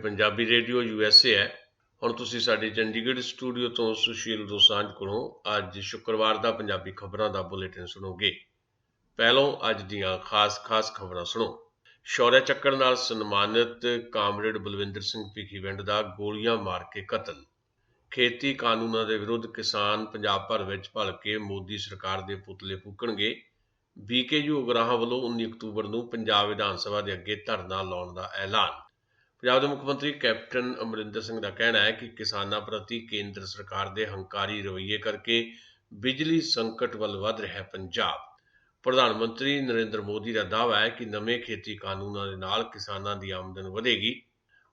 Punjabi radio USA है। ਹੁਣ ਤੁਸੀਂ ਸਾਡੇ ਚੰਡੀਗੜ੍ਹ ਸਟੂਡੀਓ ਤੋਂ ਸੁਸ਼ੀਲ ਦੋਸਾਂਝ ਕੋਲੋਂ ਅੱਜ ਸ਼ੁੱਕਰਵਾਰ ਦਾ ਪੰਜਾਬੀ ਖਬਰਾਂ ਦਾ ਬੁਲੇਟਿਨ ਸੁਣੋਗੇ। ਪਹਿਲੋਂ ਅੱਜ ਦੀਆਂ ਖਾਸ ਖਬਰਾਂ ਸੁਣੋ। ਸ਼ੌਰਯ ਚੱਕਰ ਨਾਲ ਸਨਮਾਨਿਤ ਕਾਮਰੇਡ ਬਲਵਿੰਦਰ ਸਿੰਘ ਭਿੱਖੀਵਿੰਡ ਦਾ ਗੋਲੀਆਂ ਮਾਰ ਕੇ ਕਤਲ। ਖੇਤੀ ਕਾਨੂੰਨਾਂ ਦੇ ਵਿਰੁੱਧ ਕਿਸਾਨ ਪੰਜਾਬ ਭਰ ਵਿੱਚ ਭਲਕੇ ਮੋਦੀ ਸਰਕਾਰ ਦੇ ਪੁਤਲੇ ਫੂਕਣਗੇ। BKU ਉਗਰਾਹਾਂ ਵੱਲੋਂ 19 ਅਕਤੂਬਰ ਨੂੰ ਪੰਜਾਬ ਵਿਧਾਨ ਸਭਾ ਦੇ ਅੱਗੇ ਧਰਨਾ ਲਾਉਣ ਦਾ ਐਲਾਨ। ਪੰਜਾਬ ਦੇ ਮੁੱਖ ਮੰਤਰੀ ਕੈਪਟਨ ਅਮਰਿੰਦਰ ਸਿੰਘ ਦਾ ਕਹਿਣਾ ਹੈ ਕਿ ਕਿਸਾਨਾਂ ਪ੍ਰਤੀ ਕੇਂਦਰ ਸਰਕਾਰ ਦੇ ਹੰਕਾਰੀ ਰਵੱਈਏ ਕਰਕੇ ਬਿਜਲੀ ਸੰਕਟ ਵੱਲ ਵੱਧ ਰਿਹਾ ਪੰਜਾਬ। ਪ੍ਰਧਾਨ ਮੰਤਰੀ ਨਰਿੰਦਰ ਮੋਦੀ ਦਾ ਦਾਅਵਾ ਹੈ ਕਿ ਨਵੇਂ ਖੇਤੀ ਕਾਨੂੰਨਾਂ ਦੇ ਨਾਲ ਕਿਸਾਨਾਂ ਦੀ ਆਮਦਨ ਵਧੇਗੀ।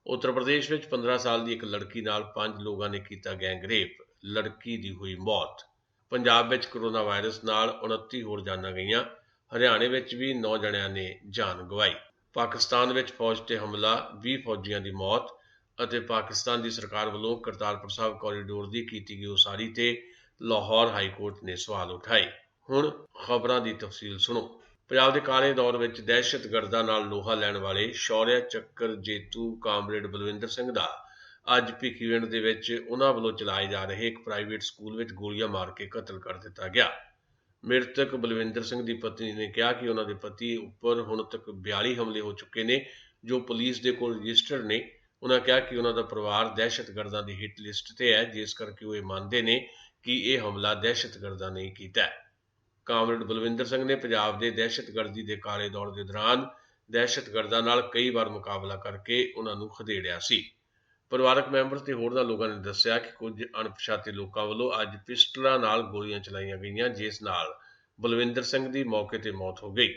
ਉੱਤਰ ਪ੍ਰਦੇਸ਼ ਵਿੱਚ 15 ਸਾਲ ਦੀ ਇੱਕ ਲੜਕੀ ਨਾਲ 5 ਲੋਕਾਂ ਨੇ ਕੀਤਾ ਗੈਂਗਰੇਪ, ਲੜਕੀ ਦੀ ਹੋਈ ਮੌਤ। ਪੰਜਾਬ ਵਿੱਚ ਕੋਰੋਨਾ ਵਾਇਰਸ ਨਾਲ 29 ਹੋਰ ਜਾਨਾਂ ਗਈਆਂ। ਹਰਿਆਣੇ ਵਿੱਚ ਵੀ 9 ਜਣਿਆਂ ਨੇ ਜਾਨ ਗਵਾਈ। ਪਾਕਿਸਤਾਨ ਵਿੱਚ ਫੌਜ ਤੇ ਹਮਲਾ, 20 ਫੌਜੀਆਂ ਦੀ ਮੌਤ ਅਤੇ ਪਾਕਿਸਤਾਨ ਦੀ ਸਰਕਾਰ ਵੱਲੋਂ ਕਰਤਾਰਪੁਰ ਸਾਹਿਬ ਕੋਰੀਡੋਰ ਦੀ ਕੀਤੀ ਗਈ ਉਸਾਰੀ ਤੇ ਲਾਹੌਰ ਹਾਈ ਕੋਰਟ ਨੇ ਸਵਾਲ ਉਠਾਏ। ਹੁਣ ਖਬਰਾਂ ਦੀ ਤਫਸੀਲ ਸੁਣੋ। ਪੰਜਾਬ ਦੇ ਕਾਲੇ ਦੌਰ ਵਿੱਚ ਦਹਿਸ਼ਤਗਰਦਾਂ ਨਾਲ ਲੋਹਾ ਲੈਣ ਵਾਲੇ ਸ਼ੌਰਯ ਚੱਕਰ ਜੇਤੂ ਕਾਮਰੇਡ ਬਲਵਿੰਦਰ ਸਿੰਘ ਦਾ ਅੱਜ ਭਿੱਖੀਵਿੰਡ ਦੇ ਵਿੱਚ ਉਹਨਾਂ ਵੱਲੋਂ ਚਲਾਏ ਜਾ ਰਹੇ ਇੱਕ ਪ੍ਰਾਈਵੇਟ ਸਕੂਲ ਵਿੱਚ ਗੋਲੀਆਂ ਮਾਰ ਕੇ ਕਤਲ ਕਰ ਦਿੱਤਾ ਗਿਆ। ਮ੍ਰਿਤਕ ਬਲਵਿੰਦਰ ਸਿੰਘ ਦੀ ਪਤਨੀ ਨੇ ਕਿਹਾ ਕਿ ਉਹਨਾਂ ਦੇ ਪਤੀ ਉੱਪਰ ਹੁਣ ਤੱਕ 42 ਹਮਲੇ ਹੋ ਚੁੱਕੇ ਨੇ ਜੋ ਪੁਲਿਸ ਦੇ ਕੋਲ ਰਜਿਸਟਰਡ ਨੇ। ਉਹਨਾਂ ਕਿਹਾ ਕਿ ਉਹਨਾਂ ਦਾ ਪਰਿਵਾਰ ਦਹਿਸ਼ਤਗਰਦਾਂ ਦੀ ਹਿੱਟ ਲਿਸਟ ਤੇ ਹੈ, ਜਿਸ ਕਰਕੇ ਉਹ ਇਹ ਮੰਨਦੇ ਨੇ ਕਿ ਇਹ ਹਮਲਾ ਦਹਿਸ਼ਤਗਰਦਾਂ ਨੇ ਕੀਤਾ। ਕਾਮਰੇਡ ਬਲਵਿੰਦਰ ਸਿੰਘ ਨੇ ਪੰਜਾਬ ਦੇ ਦਹਿਸ਼ਤਗਰਦੀ ਦੇ ਕਾਲੇ ਦੌਰ ਦੇ ਦੌਰਾਨ ਦਹਿਸ਼ਤਗਰਦਾਂ ਨਾਲ ਕਈ ਵਾਰ ਮੁਕਾਬਲਾ ਕਰਕੇ ਉਹਨਾਂ ਨੂੰ ਖਦੇੜਿਆ ਸੀ। ਪਰਿਵਾਰਕ ਮੈਂਬਰ ਤੇ ਹੋਰਨਾਂ ਲੋਕਾਂ ਨੇ ਦੱਸਿਆ ਕਿ ਕੁਝ ਅਣਪਛਾਤੇ ਲੋਕਾਂ ਵੱਲੋਂ ਅੱਜ ਪਿਸਟਲਾਂ ਨਾਲ ਗੋਲੀਆਂ ਚਲਾਈਆਂ ਗਈਆਂ, ਜਿਸ ਨਾਲ ਬਲਵਿੰਦਰ ਸਿੰਘ ਦੀ ਮੌਕੇ ਤੇ ਮੌਤ ਹੋ ਗਈ।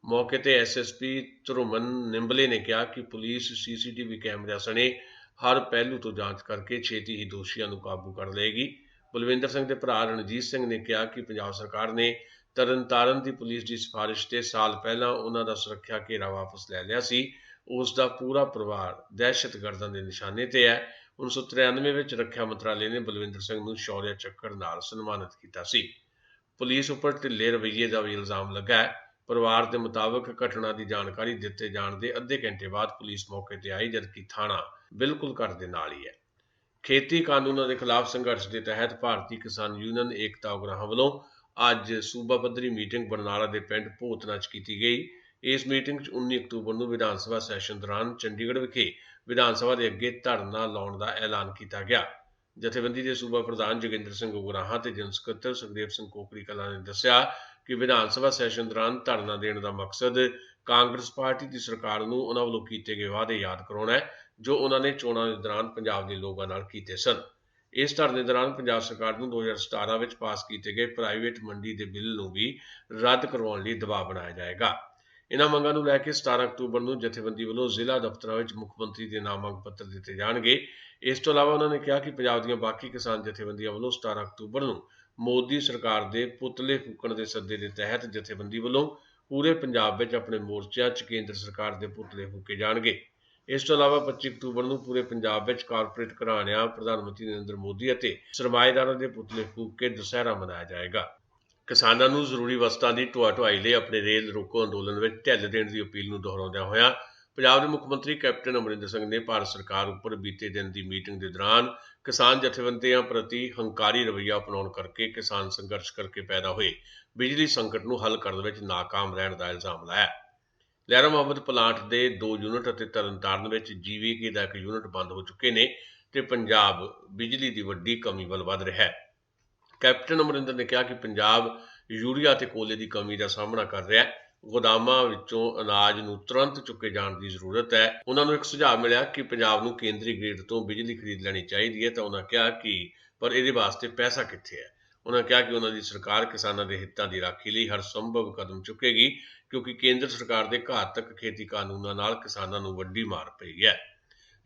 ਮੌਕੇ ਤੇ SSP ਧਰੁਮਨ ਨਿੰਬਲੇ ਨੇ ਕਿਹਾ ਕਿ ਪੁਲਿਸ CCTV ਕੈਮਰਿਆਂ ਸਣੇ ਹਰ ਪਹਿਲੂ ਤੋਂ ਜਾਂਚ ਕਰਕੇ ਛੇਤੀ ਹੀ ਦੋਸ਼ੀਆਂ ਨੂੰ ਕਾਬੂ ਕਰ ਲਏਗੀ। ਬਲਵਿੰਦਰ ਸਿੰਘ ਦੇ ਭਰਾ ਰਣਜੀਤ ਸਿੰਘ ਨੇ ਕਿਹਾ ਕਿ ਪੰਜਾਬ ਸਰਕਾਰ ਨੇ ਤਰਨਤਾਰਨ ਦੀ ਪੁਲਿਸ ਦੀ ਸਿਫਾਰਿਸ਼ ਤੇ ਸਾਲ ਪਹਿਲਾਂ ਉਹਨਾਂ ਦਾ ਸੁਰੱਖਿਆ ਘੇਰਾ ਵਾਪਸ ਲੈ ਲਿਆ ਸੀ। ਉਸ ਦਾ ਪੂਰਾ ਪਰਿਵਾਰ ਦਹਿਸ਼ਤਗਰਦਾਂ ਦੇ ਨਿਸ਼ਾਨੇ ਤੇ ਹੈ। 1993 ਵਿੱਚ ਰੱਖਿਆ ਮੰਤਰਾਲੇ ਨੇ ਬਲਵਿੰਦਰ ਸਿੰਘ ਨੂੰ ਸ਼ੌਰਯ ਚੱਕਰ ਨਾਲ ਸਨਮਾਨਿਤ ਕੀਤਾ ਸੀ। ਪੁਲਿਸ ਉੱਪਰ ਢਿੱਲੇ ਰਵੱਈਏ ਦਾ ਵੀ ਇਲਜ਼ਾਮ ਲੱਗਾ ਹੈ। ਪਰਿਵਾਰ ਦੇ ਮੁਤਾਬਕ ਘਟਨਾ ਦੀ ਜਾਣਕਾਰੀ ਦਿੱਤੇ ਜਾਣ ਦੇ ਅੱਧੇ ਘੰਟੇ ਬਾਅਦ ਪੁਲਿਸ ਮੌਕੇ ਤੇ ਆਈ, ਜਦਕਿ ਥਾਣਾ ਬਿਲਕੁਲ ਘਰ ਦੇ ਨਾਲ ਹੀ ਹੈ। ਖੇਤੀ ਕਾਨੂੰਨਾਂ ਦੇ ਖਿਲਾਫ ਸੰਘਰਸ਼ ਦੇ ਤਹਿਤ ਭਾਰਤੀ ਕਿਸਾਨ ਯੂਨੀਅਨ ਏਕਤਾ ਉਗਰਾਹਾਂ ਵੱਲੋਂ ਅੱਜ ਸੂਬਾ ਪੱਧਰੀ ਮੀਟਿੰਗ ਬਰਨਾਲਾ ਦੇ ਪਿੰਡ ਭੋਤਨਾ 'ਚ ਕੀਤੀ ਗਈ। ਇਸ ਮੀਟਿੰਗ 'ਚ 19 ਅਕਤੂਬਰ ਨੂੰ ਵਿਧਾਨ ਸਭਾ ਸੈਸ਼ਨ ਦੌਰਾਨ ਚੰਡੀਗੜ੍ਹ ਵਿਖੇ ਵਿਧਾਨ ਸਭਾ ਦੇ ਅੱਗੇ ਧਰਨਾ ਲਾਉਣ ਦਾ ਐਲਾਨ ਕੀਤਾ ਗਿਆ। ਜਥੇਬੰਦੀ ਦੇ ਸੂਬਾ ਪ੍ਰਧਾਨ ਜੋਗਿੰਦਰ ਸਿੰਘ ਉਗਰਾਹਾਂ ਤੇ ਜਨਰਲ ਸਕੱਤਰ ਸੁਖਦੇਵ ਸਿੰਘ ਕੋਕਰੀ ਕਲਾਂ ਨੇ ਦੱਸਿਆ ਕਿ ਵਿਧਾਨ ਸਭਾ ਸੈਸ਼ਨ ਦੌਰਾਨ ਧਰਨਾ ਦੇਣ ਦਾ ਮਕਸਦ ਕਾਂਗਰਸ ਪਾਰਟੀ ਦੀ ਸਰਕਾਰ ਨੂੰ ਉਹਨਾਂ ਵੱਲੋਂ ਕੀਤੇ ਗਏ ਵਾਅਦੇ ਯਾਦ ਕਰਾਉਣਾ ਹੈ ਜੋ ਉਹਨਾਂ ਨੇ ਚੋਣਾਂ ਦੇ ਦੌਰਾਨ ਪੰਜਾਬ ਦੇ ਲੋਕਾਂ ਨਾਲ ਕੀਤੇ ਸਨ। ਇਸ ਧਰਨੇ ਦੌਰਾਨ ਪੰਜਾਬ ਸਰਕਾਰ ਨੂੰ 2017 ਵਿੱਚ ਪਾਸ ਕੀਤੇ ਗਏ ਪ੍ਰਾਈਵੇਟ ਮੰਡੀ ਦੇ ਬਿੱਲ ਨੂੰ ਵੀ ਰੱਦ ਕਰਵਾਉਣ ਲਈ ਦਬਾਅ ਬਣਾਇਆ ਜਾਏਗਾ। ਇਹਨਾਂ ਮੰਗਾਂ ਨੂੰ ਲੈ ਕੇ 17 ਅਕਤੂਬਰ ਨੂੰ ਜਥੇਬੰਦੀ ਵੱਲੋਂ ਜ਼ਿਲ੍ਹਾ ਦਫ਼ਤਰਾਂ ਵਿੱਚ ਮੁੱਖ ਮੰਤਰੀ ਦੇ ਨਾਮ ਮੰਗ ਪੱਤਰ ਦਿੱਤੇ ਜਾਣਗੇ। ਇਸ ਤੋਂ ਇਲਾਵਾ ਉਹਨਾਂ ਨੇ ਕਿਹਾ ਕਿ ਪੰਜਾਬ ਦੀਆਂ ਬਾਕੀ ਕਿਸਾਨ ਜਥੇਬੰਦੀਆਂ ਵੱਲੋਂ 17 ਅਕਤੂਬਰ ਨੂੰ ਮੋਦੀ ਸਰਕਾਰ ਦੇ ਪੁਤਲੇ ਫੂਕਣ ਦੇ ਸੱਦੇ ਦੇ ਤਹਿਤ ਜਥੇਬੰਦੀ ਵੱਲੋਂ ਪੂਰੇ ਪੰਜਾਬ ਵਿੱਚ ਆਪਣੇ ਮੋਰਚਿਆਂ 'ਚ ਕੇਂਦਰ ਸਰਕਾਰ ਦੇ ਪੁਤਲੇ ਫੂਕੇ ਜਾਣਗੇ। ਇਸ ਤੋਂ ਇਲਾਵਾ 25 ਅਕਤੂਬਰ ਨੂੰ ਪੂਰੇ ਪੰਜਾਬ ਵਿੱਚ ਕਾਰਪੋਰੇਟ ਘਰਾਣਿਆਂ, ਪ੍ਰਧਾਨ ਮੰਤਰੀ ਨਰਿੰਦਰ ਮੋਦੀ ਅਤੇ ਸਰਮਾਏਦਾਰਾਂ ਦੇ ਪੁਤਲੇ ਫੂਕ ਕੇ ਦੁਸਹਿਰਾ ਮਨਾਇਆ ਜਾਏਗਾ। ਕਿਸਾਨਾਂ ਨੂੰ ਜ਼ਰੂਰੀ ਵਸਤਾਂ ਦੀ ਢੁਆਈ ਲਈ ਆਪਣੇ ਰੇਲ ਰੋਕੋ ਅੰਦੋਲਨ ਵਿੱਚ ਢਿੱਲ ਦੇਣ ਦੀ ਅਪੀਲ ਨੂੰ ਦੁਹਰਾਉਂਦਿਆਂ ਹੋਇਆਂ ਪੰਜਾਬ ਦੇ ਮੁੱਖ ਮੰਤਰੀ ਕੈਪਟਨ ਅਮਰਿੰਦਰ ਸਿੰਘ ਨੇ ਭਾਰਤ ਸਰਕਾਰ ਉੱਪਰ ਬੀਤੇ ਦਿਨ ਦੀ ਮੀਟਿੰਗ ਦੇ ਦੌਰਾਨ ਕਿਸਾਨ ਜਥੇਬੰਦੀਆਂ ਪ੍ਰਤੀ ਹੰਕਾਰੀ ਰਵੱਈਆ ਅਪਣਾਉਣ ਕਰਕੇ ਕਿਸਾਨ ਸੰਘਰਸ਼ ਕਰਕੇ ਪੈਦਾ ਹੋਏ ਬਿਜਲੀ ਸੰਕਟ ਨੂੰ ਹੱਲ ਕਰਨ ਵਿੱਚ ਨਾਕਾਮ ਰਹਿਣ ਦਾ ਇਲਜ਼ਾਮ ਲਾਇਆ। ਲਹਿਰਾ ਮੁਹੰਮਦ ਪਲਾਂਟ ਦੇ 2 ਯੂਨਿਟ ਅਤੇ ਤਰਨਤਾਰਨ ਵਿੱਚ GVK ਦਾ 1 ਯੂਨਿਟ ਬੰਦ ਹੋ ਚੁੱਕੇ ਨੇ ਤੇ ਪੰਜਾਬ ਬਿਜਲੀ ਦੀ ਵੱਡੀ ਕਮੀ ਵੱਲ ਵੱਧ ਰਿਹਾ ਹੈ। ਕੈਪਟਨ ਅਮਰਿੰਦਰ ਨੇ ਕਿਹਾ ਕਿ ਪੰਜਾਬ ਯੂਰੀਆ ਅਤੇ ਕੋਲੇ ਦੀ ਕਮੀ ਦਾ ਸਾਹਮਣਾ ਕਰ ਰਿਹਾ ਹੈ। ਗੋਦਾਮਾਂ ਵਿੱਚੋਂ ਅਨਾਜ ਨੂੰ ਤੁਰੰਤ ਚੁੱਕੇ ਜਾਣ ਦੀ ਜ਼ਰੂਰਤ ਹੈ। ਉਹਨਾਂ ਨੂੰ ਇੱਕ ਸੁਝਾਅ ਮਿਲਿਆ ਕਿ ਪੰਜਾਬ ਨੂੰ ਕੇਂਦਰੀ ਗ੍ਰਿਡ ਤੋਂ ਬਿਜਲੀ ਖਰੀਦ ਲੈਣੀ ਚਾਹੀਦੀ ਹੈ ਤਾਂ ਉਹਨਾਂ ਕਿਹਾ ਕਿ ਪਰ ਇਹਦੇ ਵਾਸਤੇ ਪੈਸਾ ਕਿੱਥੇ ਹੈ। ਉਹਨਾਂ ਕਿਹਾ ਕਿ ਉਹਨਾਂ ਦੀ ਸਰਕਾਰ ਕਿਸਾਨਾਂ ਦੇ ਹਿੱਤਾਂ ਦੀ ਰਾਖੀ ਲਈ ਹਰ ਸੰਭਵ ਕਦਮ ਚੁੱਕੇਗੀ ਕਿਉਂਕਿ ਕੇਂਦਰ ਸਰਕਾਰ ਦੇ ਘਾਤਕ ਖੇਤੀ ਕਾਨੂੰਨਾਂ ਨਾਲ ਕਿਸਾਨਾਂ ਨੂੰ ਵੱਡੀ ਮਾਰ ਪਈ ਹੈ।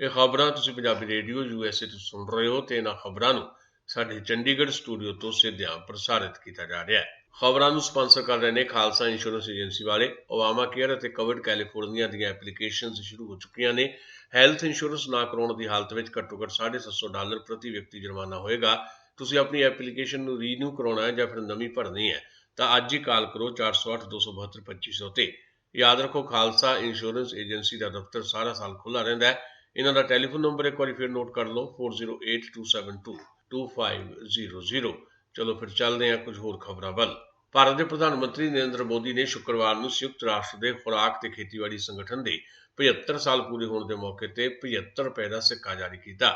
ਇਹ ਖਬਰਾਂ ਤੁਸੀਂ ਪੰਜਾਬੀ ਰੇਡੀਓ USA ਤੋਂ ਸੁਣ ਰਹੇ ਹੋ ਤੇ ਇਹਨਾਂ ਖਬਰਾਂ ਨੂੰ ਸਾਡੇ ਚੰਡੀਗੜ੍ਹ ਸਟੂਡੀਓ ਤੋਂ ਸਿੱਧਿਆਂ ਪ੍ਰਸਾਰਿਤ ਕੀਤਾ ਜਾ ਰਿਹਾ ਹੈ। ਖਬਰਾਂ ਨੂੰ ਸਪਾਂਸਰ ਕਰ ਰਹੇ ਨੇ ਖਾਲਸਾ ਇੰਸ਼ੋਰੈਂਸ ਏਜੰਸੀ ਵਾਲੇ। ਓਬਾਮਾ ਕੇਅਰ ਅਤੇ ਕੋਵਿਡ ਕੈਲੀਫੋਰਨੀਆ ਦੀਆਂ ਐਪਲੀਕੇਸ਼ਨਸ ਸ਼ੁਰੂ ਹੋ ਚੁੱਕੀਆਂ ਨੇ। ਹੈਲਥ ਇੰਸ਼ੋਰੈਂਸ ਨਾ ਕਰਾਉਣ ਦੀ ਹਾਲਤ ਵਿੱਚ ਘੱਟੋ ਘੱਟ $750 ਪ੍ਰਤੀ ਵਿਅਕਤੀ ਜੁਰਮਾਨਾ ਹੋਏਗਾ। ਤੁਸੀਂ ਆਪਣੀ ਐਪਲੀਕੇਸ਼ਨ ਨੂੰ ਰੀਨਿਊ ਕਰਾਉਣਾ ਹੈ ਜਾਂ ਫਿਰ ਨਵੀਂ ਭਰਨੀ ਹੈ ਤਾਂ ਅੱਜ ਹੀ ਕਾਲ ਕਰੋ 408-272-2500 ਤੇ। ਯਾਦ ਰੱਖੋ ਖਾਲਸਾ ਇੰਸ਼ੋਰੈਂਸ ਏਜੰਸੀ ਦਾ ਦਫ਼ਤਰ ਸਾਰਾ ਸਾਲ ਖੁੱਲ੍ਹਾ ਰਹਿੰਦਾ ਹੈ। इन्हां दा टैलीफोन नंबर एक बार फिर नोट कर लो 4082722500। चलो फिर चलते हैं कुछ होर खबरां वल। भारत के प्रधानमंत्री नरेंद्र मोदी ने शुक्रवार को संयुक्त राष्ट्र के खुराक ते खेतीबाड़ी संगठन के 75 साल पूरे होने के मौके पर 75 रुपए का सिक्का जारी किया।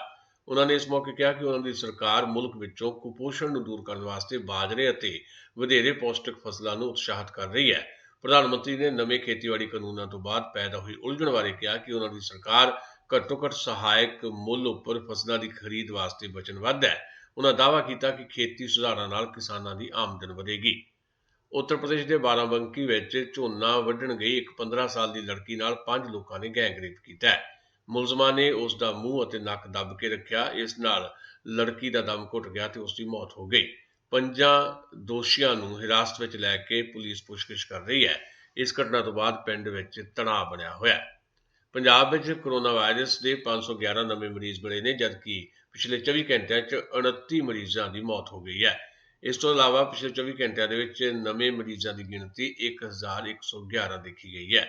उन्होंने इस मौके कहा कि उन्होंने सरकार मुल्क विचों कुपोषण को दूर करने वास्ते बाजरे ਅਤੇ ਵਧੇਰੇ पौष्टिक फसलों को उत्साहित कर रही है। प्रधानमंत्री ने नवे खेतीबाड़ी कानूनों तो बाद पैदा हुई उलझन बारे कहा कि उन्होंने सरकार घट्टो घट्ट सहायक मुल उपर फसलों की खरीद वास्ते वचनबद्ध है। उन्होंने दावा किया कि खेती सुधारां नाल किसानां की आमदन वधेगी। उत्तर प्रदेश के बाराबंकी विच झोना वढण गई एक 15 साल की लड़की नाल 5 लोगों ने गैंगरेप किया है। मुलजमां ने उसका मूँह और नक दब के रखा। इस नाल लड़की का दम घुट गया तो उसकी मौत हो गई। 5 दोषियों को हिरासत में लैके पुलिस पुछगिछ कर रही है। इस घटना तो बाद पिंड विच तनाव बनया होया। पंजाब विच कोरोना वायरस के 511 नवे मरीज मिले ने, जबकि पिछले 24 घंटिया 29 मरीजों की मौत हो गई है। इस तो इलावा पिछले 24 घंटिया नवे मरीजों की गिनती 1111 देखी गई है।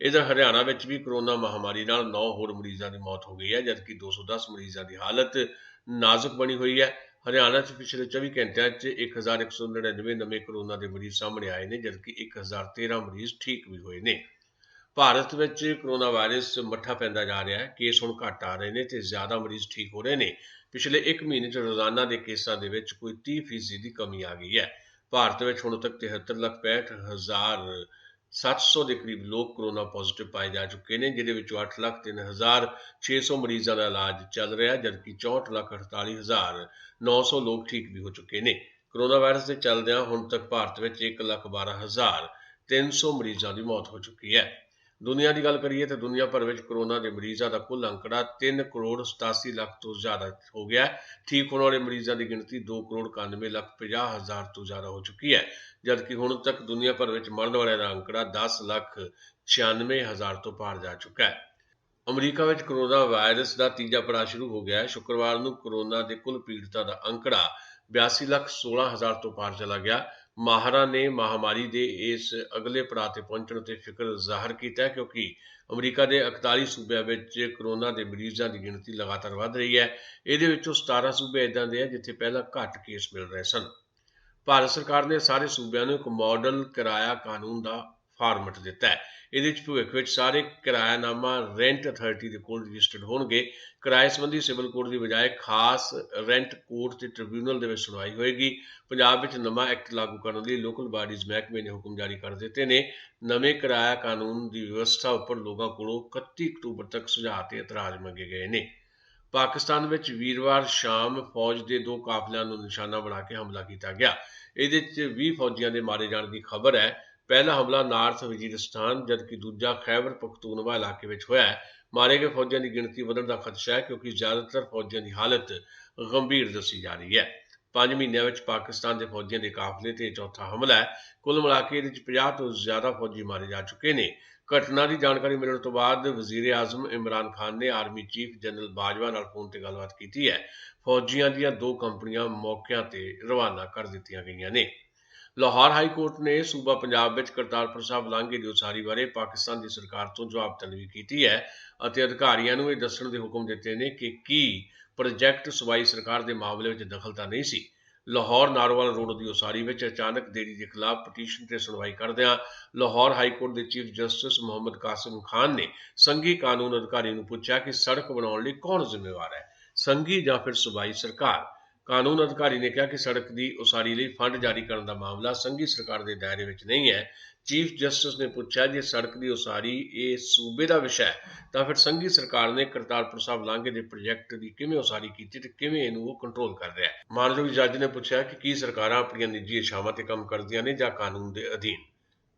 इधर हरियाणा में भी कोरोना महामारी 9 होर मरीजों की मौत हो गई है, जबकि 210 मरीजों की हालत नाजुक बनी हुई है। हरियाणा पिछले 24 घंटिया 1199 नवे कोरोना के मरीज सामने आए हैं, जबकि 1013 मरीज ठीक भी हुए हैं। भारत में कोरोना वायरस मट्ठा पैंदा जा रहा है। केस हुण घट आ रहे हैं तो ज़्यादा मरीज ठीक हो रहे हैं। पिछले एक महीने रोजाना के केसां दे विच कोई 30% की कमी आ गई है। भारत में हुण तक 73,65,700 के करीब लोग कोरोना पॉजिटिव पाए जा चुके हैं, जिहदे विचों 8,03,600 मरीजों का इलाज चल रहा है, जबकि 64,48,900 लोग ठीक भी हो चुके हैं। कोरोना वायरस के चलदियां हुण तक भारत में 1,12,300 मरीजों की मौत हो चुकी है। दुनिया की गल करिए तो दुनिया भर में कोरोना के मरीजों का कुल अंकड़ा 3,87,00,000 तो ज़्यादा हो गया है। ठीक होने वाले मरीजों की गिनती 2,91,50,000 तो ज़्यादा हो चुकी है, जबकि हुण तक दुनिया भर में मरण वाले का अंकड़ा 10,96,000 तो पार जा चुका है। अमरीका में कोरोना वायरस का तीजा पड़ाव शुरू हो गया है। शुक्रवार को कोरोना के कुल पीड़ितों का अंकड़ा 82,16,000 तो पार चला गया। माहरा ने महामारी के इस अगले पड़ाव से पहुंचने पर फिक्र जाहिर किया, क्योंकि अमरीका के 41 सूबे में कोरोना के मरीजों की गिनती लगातार बढ़ रही है। ये 17 सूबे इदां दे हैं जिथे पहला घट केस मिल रहे सन। भारत सरकार ने सारे सूबों को एक मॉडल किराया कानून का फार्मेट दिता है। ये भविख में सारे किरायानामा रेंट अथॉरिटी के कोल रजिस्टर्ड होंगे। किराए संबंधी सिविल कोड की बजाय खास रेंट कोर्ट के ट्रिब्यूनल के सुनवाई होएगी। पंजाब में नवा एक्ट लागू करने लिए लोकल बॉडीज महकमे ने हुक्म जारी कर दिते हैं। नवे किराया कानून की व्यवस्था उपर लोगों को 31 अक्तूबर तक सुझाव ते एतराज मंगे गए हैं। पाकिस्तान में वीरवार शाम फौज के 2 काफलियां निशाना बना के हमला किया गया। ये 20 फौजियों के मारे जाने की खबर है। पहला हमला नार्थ वजीरिस्तान जबकि दूजा खैबर पख्तूनवा इलाके में होया है। मारे गए फौजियों की गिनती बढ़ने का खदशा है, क्योंकि ज़्यादातर फौजियों की हालत गंभीर दसी जा रही है। 5 महीनों में पाकिस्तान के फौजियों के काफले से चौथा हमला है। कुल मिला के 50 तो ज़्यादा फौजी मारे जा चुके हैं। घटना की जानकारी मिलने तो बाद वजीर आजम इमरान खान ने आर्मी चीफ जनरल बाजवा नाल फोन पर गलबात की है। फौजियों दी 2 कंपनियां मौके पर रवाना कर दी गई ने। लाहौर हाई कोर्ट ने सूबा पंजाब में करतारपुर साहब लांघे की उसारी बारे पाकिस्तान की सरकार तो जवाब तलबी की है और अधिकारियों को यह दस्सण के हुक्म दिते हैं कि की प्रोजैक्ट सूबाई सरकार के मामले में दखलता नहीं सी। लाहौर नारोवाल रोड की उसारी में अचानक देरी के खिलाफ पटीशन से सुनवाई करदियां लाहौर हाईकोर्ट के चीफ जस्टिस मुहम्मद कासिम खान ने संघी कानून अधिकारी को पूछा कि सड़क बनाने कौन जिम्मेवार है, संघी या फिर सूबाई सरकार। कानून अधिकारी ने कहा कि सड़क की उसारी लिए फंड जारी करने का मामला संघी सरकार के दायरे में नहीं है। चीफ जस्टिस ने पूछा जे सड़क की उसारी ये सूबे का विषय है तो फिर संघी सरकार ने करतारपुर साहब लांघे के प्रोजैक्ट की किवें उसारी की ते किवें इहनूं कंट्रोल कर रहा है। मानयोग जज ने पूछा कि सरकारां अपनी निजी इच्छावां ते काम करदियां ने जां कानून के अधीन।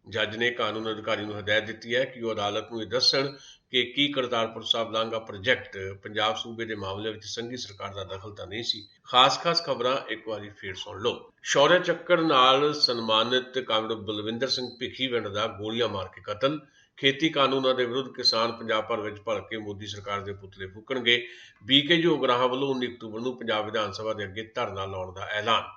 जज ने कानून अधिकारी को हदायत दी है कि वह अदालत को यह दस्सण कि की करतारपुर साहब लांघा प्रोजैक्ट पंजाब सूबे के मामले में संघी सरकार का दखलता नहीं सी। खास खबरां एक बार फिर सुन लो। शौर्य चक्कर नाल सन्मानित कामरेड बलविंदर सिंह भिखीविंड का गोलियां मार के कतल। खेती कानूनों के विरुद्ध किसान पंजाब भर में भड़ के मोदी सरकार के पुतले फूकणगे। बीकेयू उगराहां वालों 19 अक्तूबर को पंजाब विधान सभा के अगे धरना लाने का ऐलान।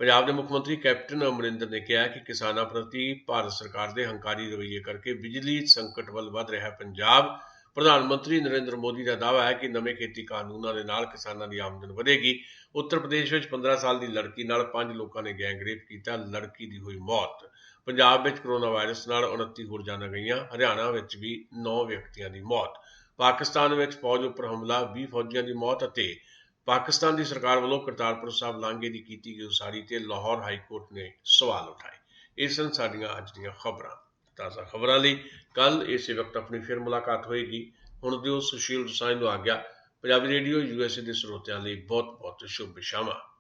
पंजाब के मुख्यमंत्री कैप्टन अमरिंदर ने कहा कि किसानों प्रति भारत सरकार के हंकारी रवैये करके बिजली संकट वल वध रहा पंजाब। ਪ੍ਰਧਾਨ ਮੰਤਰੀ ਨਰਿੰਦਰ ਮੋਦੀ ਦਾ ਦਾਅਵਾ ਹੈ ਕਿ ਨਵੇਂ ਖੇਤੀ ਕਾਨੂੰਨਾਂ ਦੇ ਨਾਲ ਕਿਸਾਨਾਂ ਦੀ ਆਮਦਨ ਵਧੇਗੀ। ਉੱਤਰ ਪ੍ਰਦੇਸ਼ ਵਿੱਚ 15 ਸਾਲ ਦੀ ਲੜਕੀ ਨਾਲ 5 ਲੋਕਾਂ ਨੇ ਗੈਂਗਰੇਪ ਕੀਤਾ, ਲੜਕੀ ਦੀ ਹੋਈ ਮੌਤ। ਪੰਜਾਬ ਵਿੱਚ ਕੋਰੋਨਾ ਵਾਇਰਸ ਨਾਲ 29 ਹੋਰ ਜਾਨਾਂ ਗਈਆਂ। ਹਰਿਆਣਾ ਵਿੱਚ ਵੀ 9 ਵਿਅਕਤੀਆਂ ਦੀ ਮੌਤ। ਪਾਕਿਸਤਾਨ ਵਿੱਚ ਫੌਜ ਉੱਪਰ ਹਮਲਾ, 20 ਫੌਜੀਆਂ ਦੀ ਮੌਤ ਅਤੇ ਪਾਕਿਸਤਾਨ ਦੀ ਸਰਕਾਰ ਵੱਲੋਂ ਕਰਤਾਰਪੁਰ ਸਾਹਿਬ ਲਾਂਘੇ ਦੀ ਕੀਤੀ ਗਈ ਉਸਾਰੀ ਤੇ ਲਾਹੌਰ ਹਾਈ ਕੋਰਟ ਨੇ ਸਵਾਲ ਉਠਾਏ। ਇਹ ਸਨ ਸਾਡੀਆਂ ਅੱਜ ਦੀਆਂ ਖਬਰਾਂ। ਤਾਜ਼ਾ ਖਬਰਾਂ ਲਈ ਕੱਲ ਇਸੇ ਵਕਤ ਆਪਣੀ ਫਿਰ ਮੁਲਾਕਾਤ ਹੋਏਗੀ। ਹੁਣ ਦਿਓ ਸੁਸ਼ੀਲ ਦੋਸਾਂਝ ਨੂੰ ਆਗਿਆ। ਪੰਜਾਬੀ ਰੇਡੀਓ USA ਦੇ ਸਰੋਤਿਆਂ ਲਈ ਬਹੁਤ ਬਹੁਤ ਸ਼ੁਭ ਸ਼ਾਮਾਂ।